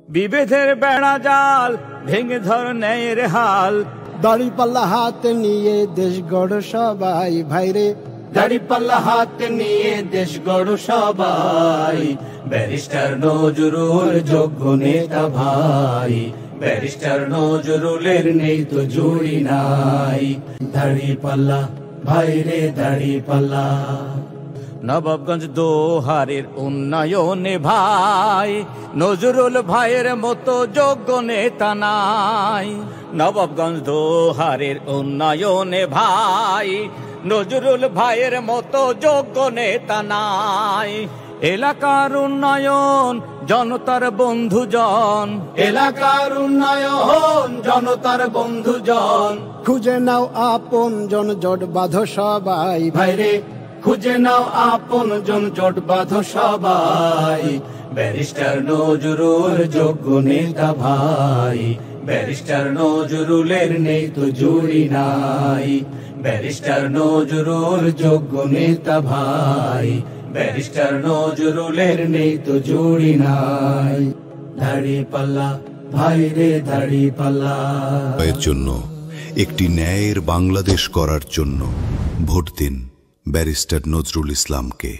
বিভেদের বেড়া জাল ভেঙে ধর ন্যায়ের হাল। দাড়িপাল্লা হাতে নিয়ে দেশ গড় সবাই ভাইরে, দাড়িপাল্লা হাতে নিয়ে দেশ গড় সবাই। ব্যারিস্টার নজরুল যোগ্য নেতা ভাই, ব্যারিস্টার নজরুলের নেই তো জুড়ি নাই। দাড়িপাল্লা ভাইরে দাড়িপাল্লা। নবাবগঞ্জ দোহারের উন্নয়নে ভাই নজরুল ভাইয়ের মতো যোগ্য নেতা নাই। নবাবগঞ্জ দোহারের উন্নয়নে ভাই নজরুল ভাইয়ের মতো যোগ্য নেতা নাই। এলাকার উন্নয়ন জনতার বন্ধুজন, এলাকার উন্নয়ন জনতার বন্ধুজন। খুঁজে নাও আপন জন, জোট বাঁধো সবাই ভাইরে খুঁজে নাও আপন জন, জোট বাঁধো সবাই। ব্যারিস্টার নজরুল যোগ্য নেতা ভাই, ব্যারিস্টার নজরুলের নেই তো জুড়ি নাই। ব্যারিস্টার নজরুল যোগ্য নেতা ভাই, ব্যারিস্টার নজরুলের নেই তো জুড়ি নাই। দাড়িপাল্লা ভাইরে দাড়িপাল্লা। এর জন্য একটি ন্যায়ের বাংলাদেশ করার জন্য ভোট দিন ব্যারিস্টার নজরুল ইসলামকে।